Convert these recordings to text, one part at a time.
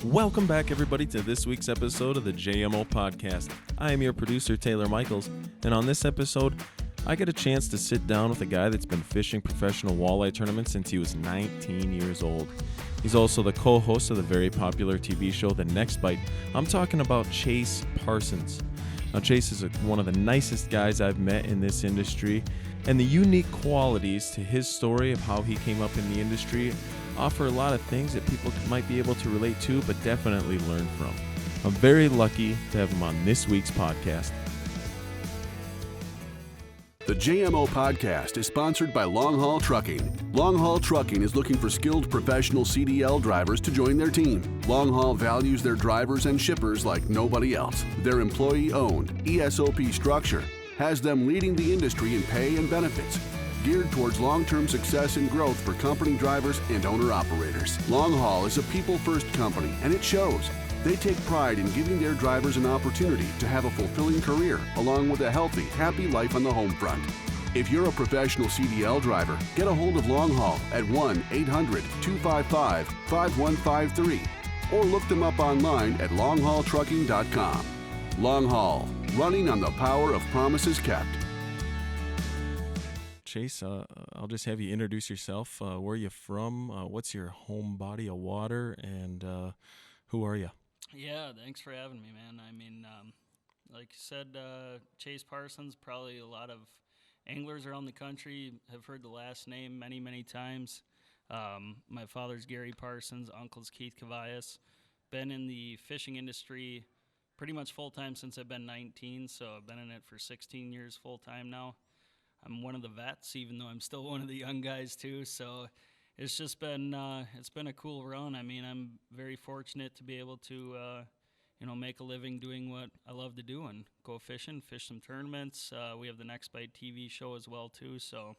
Welcome back, everybody, to this week's episode of the JMO podcast. I am your producer, Taylor Michaels, and on this episode, I get a chance to sit down with a guy that's been fishing professional walleye tournaments since he was 19 years old. He's also the co-host of the very popular TV show, The Next Bite. I'm talking about Chase Parsons. Now, Chase is one of the nicest guys I've met in this industry, and the unique qualities to his story of how he came up in the industry offer a lot of things that people might be able to relate to, but definitely learn from. I'm very lucky to have him on this week's podcast. The JMO podcast is sponsored by Long Haul Trucking. Long Haul Trucking is looking for skilled professional CDL drivers to join their team. Long Haul values their drivers and shippers like nobody else. Their employee-owned ESOP structure has them leading the industry in pay and benefits, geared towards long-term success and growth for company drivers and owner-operators. Long Haul is a people-first company, and it shows. They take pride in giving their drivers an opportunity to have a fulfilling career, along with a healthy, happy life on the home front. If you're a professional CDL driver, get a hold of Long Haul at 1-800-255-5153 or look them up online at longhaultrucking.com. Long Haul, running on the power of promises kept. Chase, I'll just have you introduce yourself. Where are you from? What's your home body of water? And who are you? Yeah, thanks for having me, man. I mean, like you said, Chase Parsons, probably a lot of anglers around the country have heard the last name many, many times. My father's Gary Parsons, uncle's Keith Kavajecz. Been in the fishing industry pretty much full-time since I've been 19, so I've been in it for 16 years full-time now. I'm one of the vets, even though I'm still one of the young guys too. So it's just been it's been a cool run. I mean, I'm very fortunate to be able to make a living doing what I love to do and go fishing, fish some tournaments. We have the Next Bite TV show as well too. So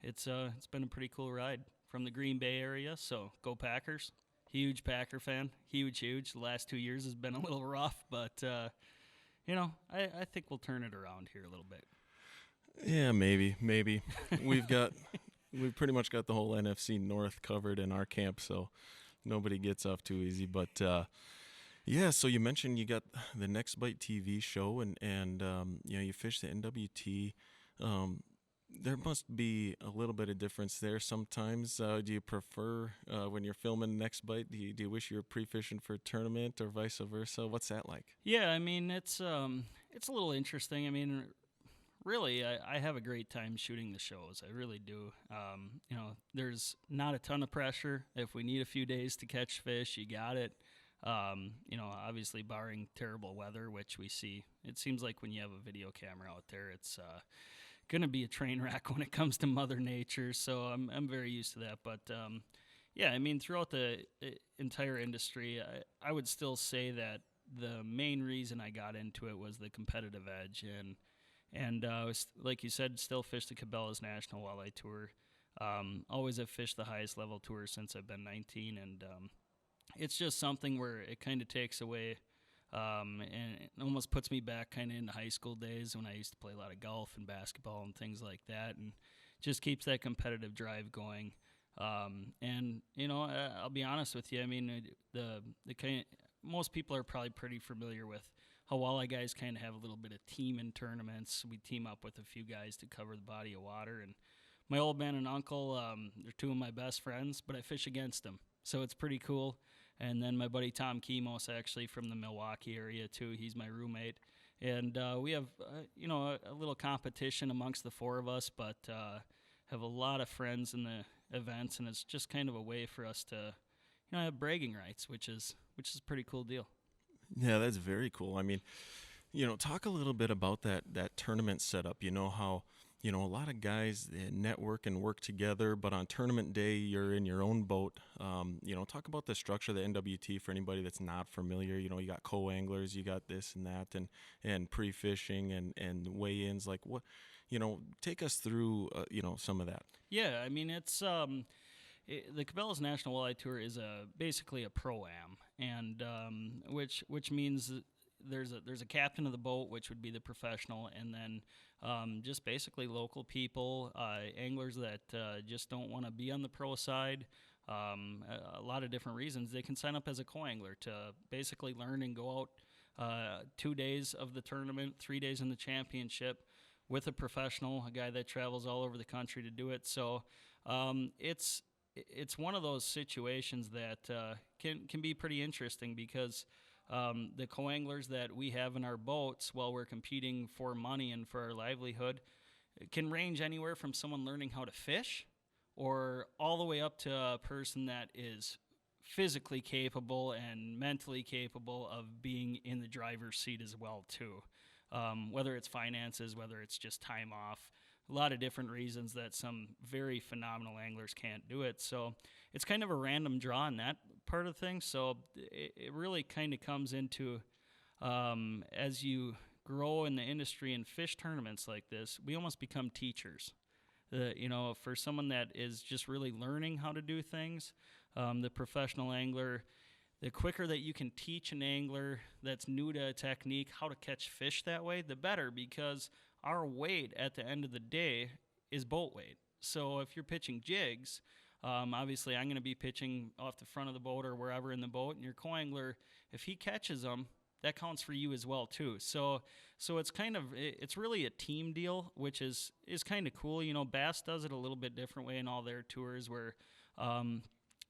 it's been a pretty cool ride from the Green Bay area. So go Packers! Huge Packer fan, huge. The last 2 years has been a little rough, but I think we'll turn it around here a little bit. Yeah, maybe. We've pretty much got the whole NFC North covered in our camp, so nobody gets off too easy. But yeah, so you mentioned you got the Next Bite TV show, and you fish the NWT. There must be a little bit of difference there sometimes. Do you prefer when you're filming Next Bite? Do you wish you were pre-fishing for a tournament or vice versa? What's that like? Yeah, I mean it's a little interesting. I mean, really, I have a great time shooting the shows. I really do. There's not a ton of pressure. If we need a few days to catch fish, you got it. Obviously barring terrible weather, which we see. It seems like when you have a video camera out there, it's going to be a train wreck when it comes to Mother Nature. So I'm very used to that. But, yeah, I mean, throughout the entire industry, I would still say that the main reason I got into it was the competitive edge. And like you said, still fish the Cabela's National Walleye Tour. Always have fished the highest level tour since I've been 19, and it's just something where it kind of takes away and it almost puts me back kind of into high school days when I used to play a lot of golf and basketball and things like that, and just keeps that competitive drive going. I'll be honest with you. I mean, most people are probably pretty familiar with how walleye guys kind of have a little bit of team in tournaments. We team up with a few guys to cover the body of water. And my old man and uncle, they're two of my best friends, but I fish against them. So it's pretty cool. And then my buddy Tom Kimos, actually from the Milwaukee area too. He's my roommate. And we have, a little competition amongst the four of us, but have a lot of friends in the events. And it's just kind of a way for us to, have bragging rights, which is a pretty cool deal. Yeah, that's very cool. I mean, talk a little bit about that tournament setup. How, a lot of guys network and work together, but on tournament day, you're in your own boat. Talk about the structure of the NWT for anybody that's not familiar. You got co-anglers, you got this and that, and pre-fishing and weigh-ins. Like what, take us through, some of that. Yeah, I mean, it's the Cabela's National Walleye Tour is basically a pro-am, and which means there's a captain of the boat, which would be the professional, and then just basically local people, anglers that just don't want to be on the pro side, a lot of different reasons. They can sign up as a co-angler to basically learn and go out 2 days of the tournament, 3 days in the championship with a professional, a guy that travels all over the country to do it. So it's one of those situations that can be pretty interesting because the co-anglers that we have in our boats while we're competing for money and for our livelihood can range anywhere from someone learning how to fish or all the way up to a person that is physically capable and mentally capable of being in the driver's seat as well too. Whether it's finances, whether it's just time off, a lot of different reasons that some very phenomenal anglers can't do it. So it's kind of a random draw in that part of things. So it really kind of comes into as you grow in the industry and fish tournaments like this, we almost become teachers. For someone that is just really learning how to do things, the professional angler, the quicker that you can teach an angler that's new to a technique how to catch fish that way, the better, because our weight at the end of the day is boat weight. So if you're pitching jigs, obviously I'm going to be pitching off the front of the boat or wherever in the boat, and your co-angler, if he catches them, that counts for you as well too. So it's really a team deal, which is kind of cool. Bass does it a little bit different way in all their tours where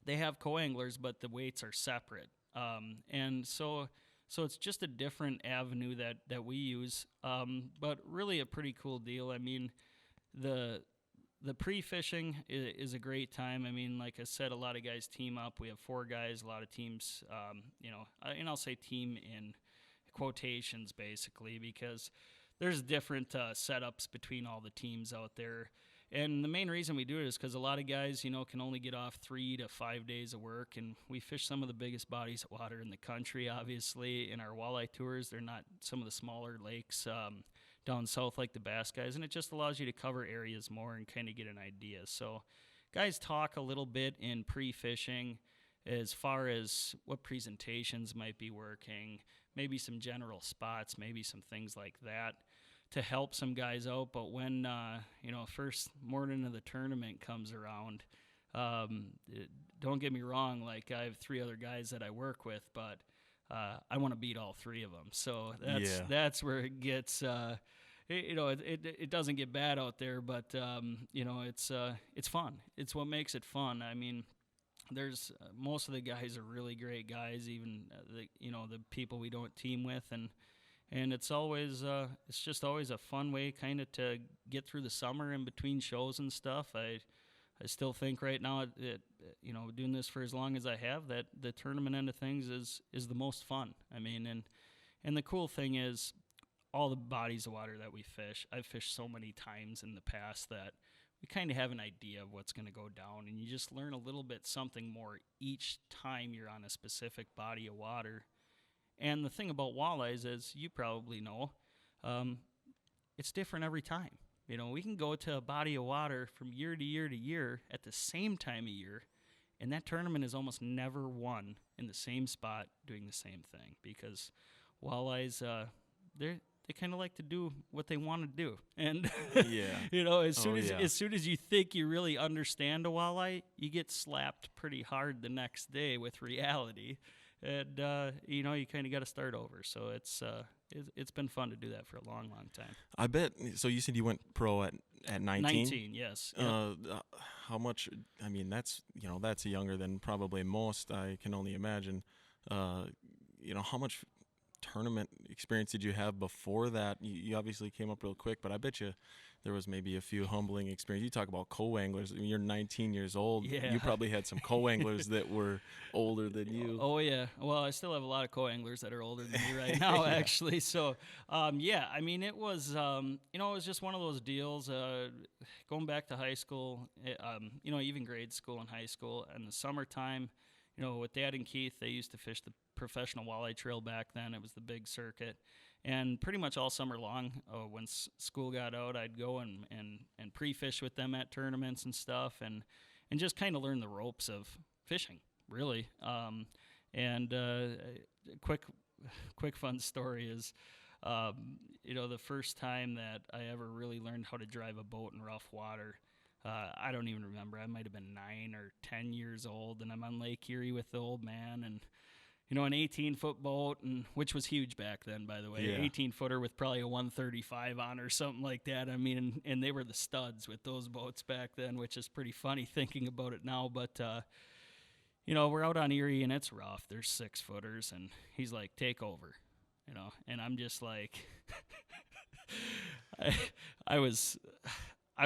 they have co-anglers, but the weights are separate. And so it's just a different avenue that we use, but really a pretty cool deal. I mean, the pre-fishing is a great time. I mean, like I said, a lot of guys team up. We have 4 guys, a lot of teams, and I'll say team in quotations basically because there's different setups between all the teams out there. And the main reason we do it is because a lot of guys, can only get off 3 to 5 days of work, and we fish some of the biggest bodies of water in the country, obviously. In our walleye tours, they're not some of the smaller lakes down south like the bass guys, and it just allows you to cover areas more and kind of get an idea. So guys talk a little bit in pre-fishing as far as what presentations might be working, maybe some general spots, maybe some things like that, to help some guys out. But when first morning of the tournament comes around, don't get me wrong, like I have 3 other guys that I work with, but I want to beat all 3 of them. So that's where it gets it doesn't get bad out there, but it's fun. It's what makes it fun. I mean, there's most of the guys are really great guys, even the people we don't team with, and it's always it's just always a fun way kind of to get through the summer in between shows and stuff. I still think right now doing this for as long as I have, that the tournament end of things is the most fun. I mean, and the cool thing is all the bodies of water that we fish, I've fished so many times in the past that we kind of have an idea of what's going to go down, and you just learn a little bit something more each time you're on a specific body of water. And the thing about walleyes, as you probably know, it's different every time. We can go to a body of water from year to year to year at the same time of year, and that tournament is almost never won in the same spot doing the same thing, because walleyes, they kind of like to do what they want to do. And, as soon as you think you really understand a walleye, you get slapped pretty hard the next day with reality. And, you kind of got to start over. So it's been fun to do that for a long, long time. I bet. So you said you went pro at 19? 19, yes. Yep. How much, I mean, that's younger than probably most, I can only imagine. How much tournament experience did you have before that? You obviously came up real quick, but I bet you there was maybe a few humbling experiences. You talk about co-anglers. I mean, you're 19 years old. Yeah. You probably had some co-anglers that were older than you. Oh, yeah. Well, I still have a lot of co-anglers that are older than me right now, actually. So, I mean, it was, it was just one of those deals. Going back to high school, even grade school and high school, in the summertime, with Dad and Keith, they used to fish the professional walleye trail back then. It was the big circuit. And pretty much all summer long, when school got out, I'd go and pre-fish with them at tournaments and stuff, and just kind of learn the ropes of fishing, really. Quick fun story is, the first time that I ever really learned how to drive a boat in rough water, I don't even remember. I might have been 9 or 10 years old, and I'm on Lake Erie with the old man, and an 18-foot boat, and which was huge back then, by the way. Yeah. 18-footer with probably a 135 on or something like that. I mean, and they were the studs with those boats back then, which is pretty funny thinking about it now. But we're out on Erie, and it's rough. There's 6-footers, and he's like, "Take over," and I'm just like, I was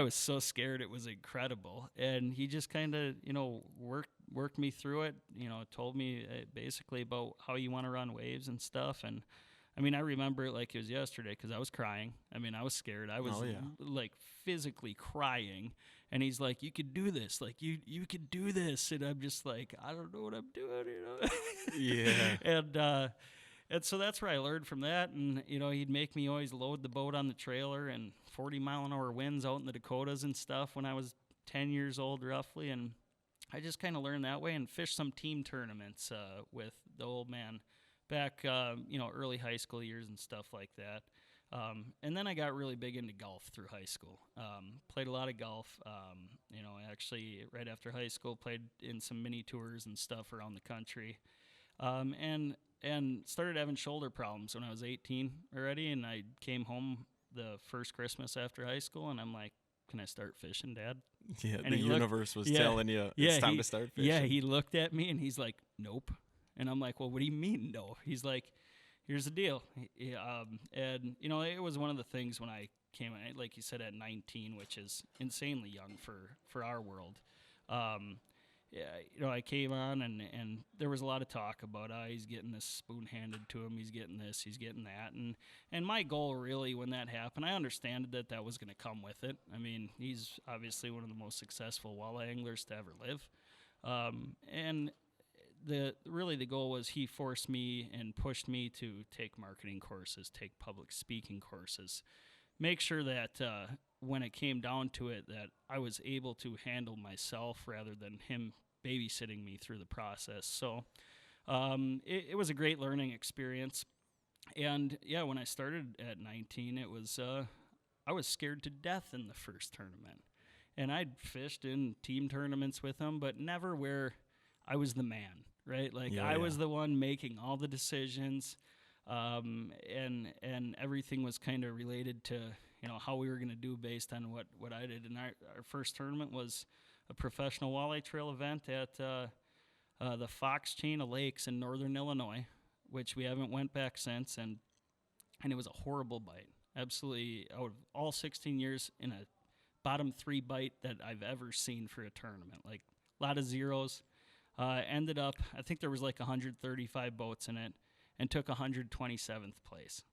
so scared. It was incredible. And he just kind of, worked me through it, told me basically about how you want to run waves and stuff. And I mean, I remember it like it was yesterday because I was crying. I mean, I was scared. I was like physically crying. And he's like, "You could do this. Like, you could do this." And I'm just like, I don't know what I'm doing, Yeah. And so that's where I learned from that. And, he'd make me always load the boat on the trailer and 40-mile-an-hour winds out in the Dakotas and stuff when I was 10 years old, roughly. And I just kind of learned that way and fished some team tournaments with the old man back, early high school years and stuff like that. And then I got really big into golf through high school. Played a lot of golf. Actually, right after high school, played in some mini tours and stuff around the country. And started having shoulder problems when I was 18 already, and I came home the first Christmas after high school, and I'm like, "Can I start fishing, Dad?" Yeah, and the universe was telling you it's time to start fishing. Yeah, he looked at me, and he's like, "Nope." And I'm like, "Well, what do you mean, no?" He's like, "Here's the deal." And, it was one of the things when I came, like you said, at 19, which is insanely young for our world. I came on, and there was a lot of talk about, he's getting this spoon handed to him, he's getting this, he's getting that. And my goal really when that happened, I understood that was going to come with it. I mean, he's obviously one of the most successful walleye anglers to ever live. And the goal was he forced me and pushed me to take marketing courses, take public speaking courses, make sure that when it came down to it that I was able to handle myself rather than him babysitting me through the process. So it was a great learning experience. And when I started at 19, it was I was scared to death in the first tournament. And I'd fished in team tournaments with him, but never where I was the man, right? Like I was the one making all the decisions, and everything was kind of related to how we were going to do based on what I did. And our first tournament was a professional walleye trail event at the Fox chain of lakes in northern Illinois, which we haven't went back since, and it was a horrible bite. Absolutely, out of all 16 years, in a bottom 3 bite that I've ever seen for a tournament. Like a lot of zeros. Ended up, I think there was like 135 boats in it, and took 127th place.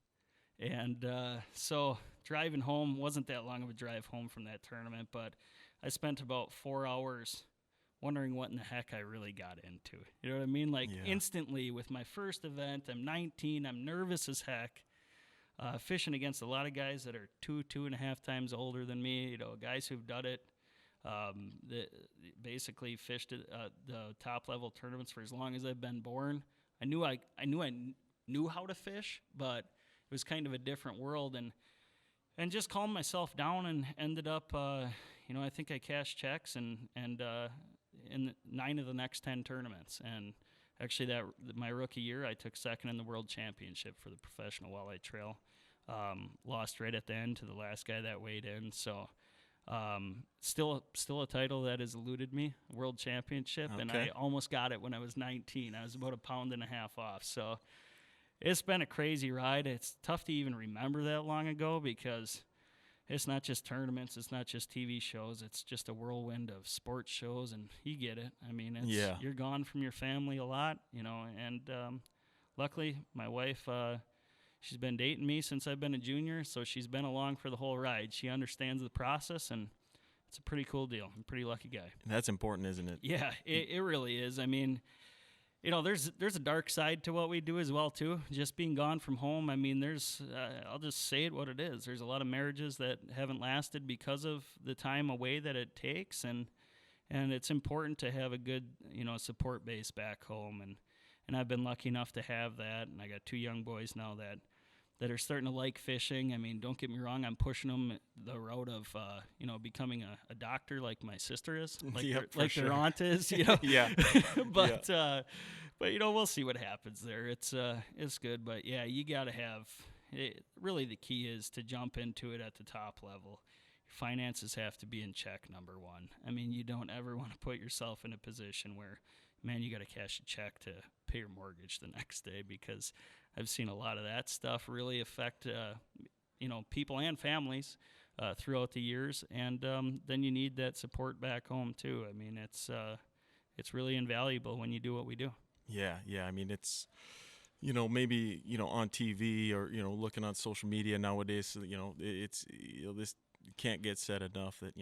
And so driving home, wasn't that long of a drive home from that tournament, but I spent about 4 hours wondering what in the heck I really got into. You know what I mean? Like instantly with my first event, I'm 19, I'm nervous as heck, fishing against a lot of guys that are 2.5 times older than me, guys who've done it, basically fished at the top level tournaments for as long as I've been born. I knew I knew how to fish, but it was kind of a different world, and just calmed myself down and ended up, I think I cashed checks and in 9 of the next 10 tournaments. And actually my rookie year, I took second in the world championship for the professional walleye trail. Lost right at the end to the last guy that weighed in. So still a title that has eluded me, world championship. Okay. And I almost got it when I was 19. I was about 1.5 pounds off. So it's been a crazy ride. It's tough to even remember that long ago because it's not just tournaments, it's not just TV shows, it's just a whirlwind of sports shows, and you get it. I mean, you're gone from your family a lot, and luckily my wife, she's been dating me since I've been a junior, so she's been along for the whole ride. She understands the process, and it's a pretty cool deal. I'm a pretty lucky guy. That's important, isn't it? Yeah, it really is. I mean, there's a dark side to what we do as well, too. Just being gone from home, I mean, I'll just say it what it is. There's a lot of marriages that haven't lasted because of the time away that it takes, and it's important to have a good, support base back home, and I've been lucky enough to have that, and I got 2 young boys now that that are starting to like fishing. I mean, don't get me wrong, I'm pushing them the route of, becoming a doctor like my sister is, like their aunt is, Yeah. But we'll see what happens there. It's good, but yeah, you got to have it. Really, the key is to jump into it at the top level. Finances have to be in check, number one. I mean, you don't ever want to put yourself in a position where, man, you got to cash a check to pay your mortgage the next day, because I've seen a lot of that stuff really affect, people and families throughout the years. And then you need that support back home too. I mean, it's really invaluable when you do what we do. Yeah. I mean, it's, maybe, on TV or, looking on social media nowadays, it's, this can't get said enough that,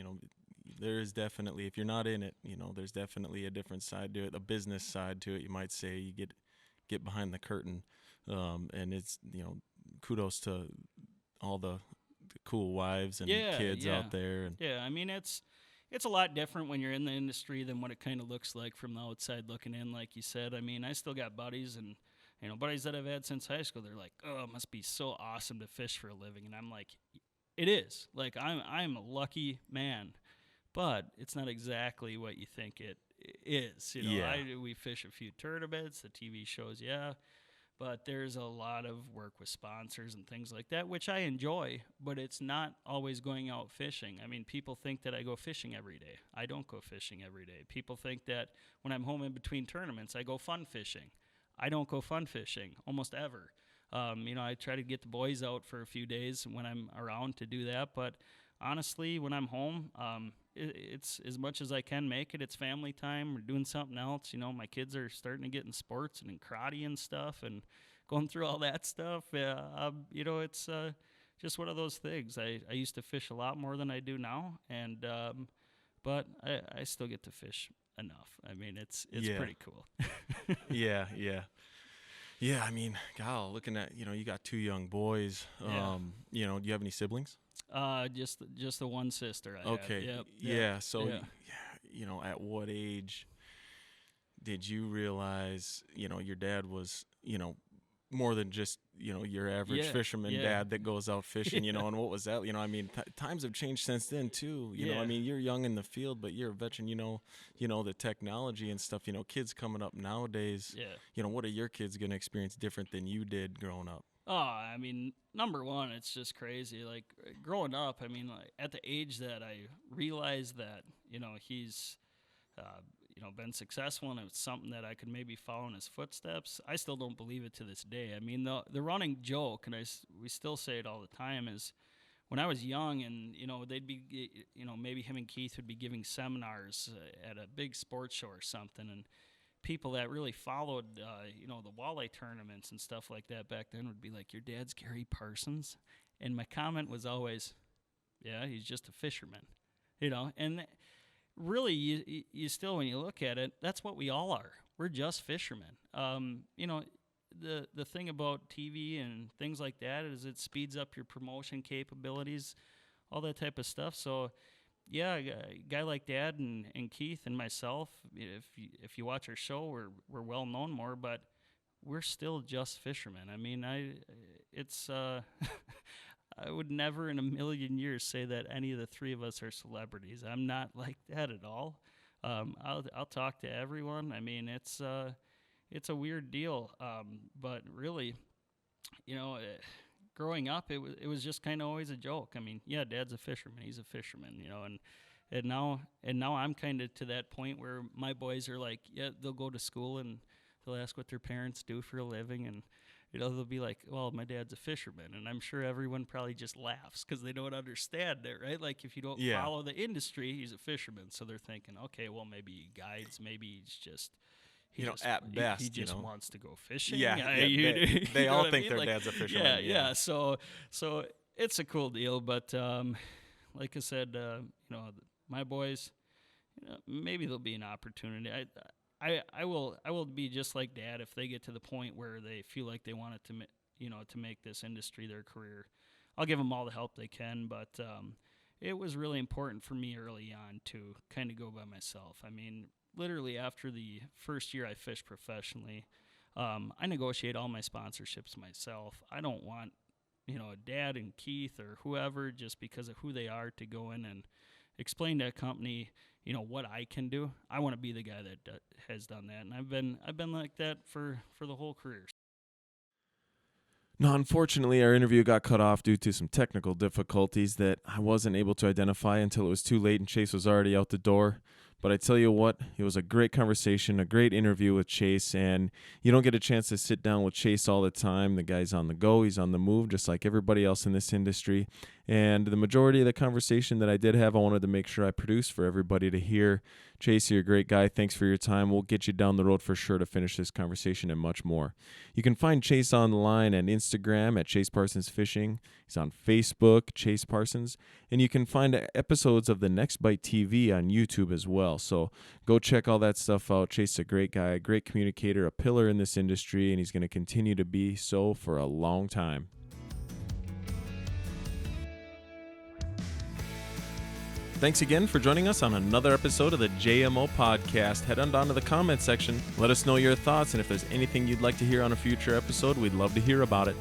there is definitely, if you're not in it, there's definitely a different side to it, a business side to it. You might say you get behind the curtain, and it's, kudos to all the cool wives and kids out there. And yeah, I mean, it's a lot different when you're in the industry than what it kind of looks like from the outside looking in, like you said. I mean, I still got buddies and, buddies that I've had since high school. They're like, oh, it must be so awesome to fish for a living. And I'm like, it is. Like, I'm a lucky man, but it's not exactly what you think it is. We fish a few tournaments, the TV shows, but there's a lot of work with sponsors and things like that, which I enjoy, but it's not always going out fishing. I mean, people think that I go fishing every day. I don't go fishing every day. People think that when I'm home in between tournaments, I go fun fishing. I don't go fun fishing almost ever. I try to get the boys out for a few days when I'm around to do that, but honestly, when I'm home, it's as much as I can make it. It's family time. We're doing something else. My kids are starting to get in sports and in karate and stuff, and going through all that stuff. It's just one of those things. I used to fish a lot more than I do now, and but I still get to fish enough. I mean, it's pretty cool. Yeah. I mean, God, looking at, you got 2 young boys. Do you have any siblings? Just the one sister I okay. have. Yeah. So, at what age did you realize, your dad was, more than just, your average fisherman dad that goes out fishing, and what was that? I mean, times have changed since then too. I mean, you're young in the field, but you're a veteran, the technology and stuff, kids coming up nowadays, what are your kids going to experience different than you did growing up? Oh, I mean, number one, it's just crazy. Like, growing up, I mean, like, at the age that I realized that, he's, been successful and it's something that I could maybe follow in his footsteps, I still don't believe it to this day. I mean, the running joke, and we still say it all the time, is when I was young and, they'd be, maybe him and Keith would be giving seminars at a big sports show or something, and people that really followed, the walleye tournaments and stuff like that back then would be like, your dad's Gary Parsons? And my comment was always, yeah, he's just a fisherman, and really you still, when you look at it, that's what we all are. We're just fishermen. The thing about TV and things like that is it speeds up your promotion capabilities, all that type of stuff. So, yeah, a guy like Dad and Keith and myself, if you watch our show, we're well known more, but we're still just fishermen. I mean, I would never in a million years say that any of the 3 of us are celebrities. I'm not like that at all. I'll talk to everyone. I mean, it's a weird deal, but really, growing up, it was just kind of always a joke. I mean, yeah, Dad's a fisherman. He's a fisherman, and now I'm kind of to that point where my boys are like, yeah, they'll go to school and they'll ask what their parents do for a living, and they'll be like, well, my dad's a fisherman, and I'm sure everyone probably just laughs because they don't understand it, right? Like, if you don't follow the industry, he's a fisherman, so they're thinking, okay, well, maybe he guides, maybe he's just. At best, he just wants to go fishing. They all think their dad's a fisherman. Yeah. So it's a cool deal, but like I said, my boys, maybe there'll be an opportunity. I will be just like Dad if they get to the point where they feel like they want it to make this industry their career. I'll give them all the help they can, but it was really important for me early on to kind of go by myself. I mean, literally after the first year I fished professionally, I negotiate all my sponsorships myself. I don't want Dad and Keith or whoever, just because of who they are, to go in and explain to a company, what I can do. I want to be the guy that has done that, and I've been like that for the whole career. No, unfortunately, our interview got cut off due to some technical difficulties that I wasn't able to identify until it was too late and Chase was already out the door. But I tell you what, it was a great conversation, a great interview with Chase, and you don't get a chance to sit down with Chase all the time. The guy's on the go, he's on the move, just like everybody else in this industry. And the majority of the conversation that I did have, I wanted to make sure I produced for everybody to hear. Chase, you're a great guy. Thanks for your time. We'll get you down the road for sure to finish this conversation and much more. You can find Chase online and Instagram at Chase Parsons Fishing. He's on Facebook, Chase Parsons. And you can find episodes of the Next Bite TV on YouTube as well. So go check all that stuff out. Chase is a great guy, a great communicator, a pillar in this industry, and he's going to continue to be so for a long time. Thanks again for joining us on another episode of the JMO podcast. Head on down to the comment section. Let us know your thoughts, and if there's anything you'd like to hear on a future episode, we'd love to hear about it.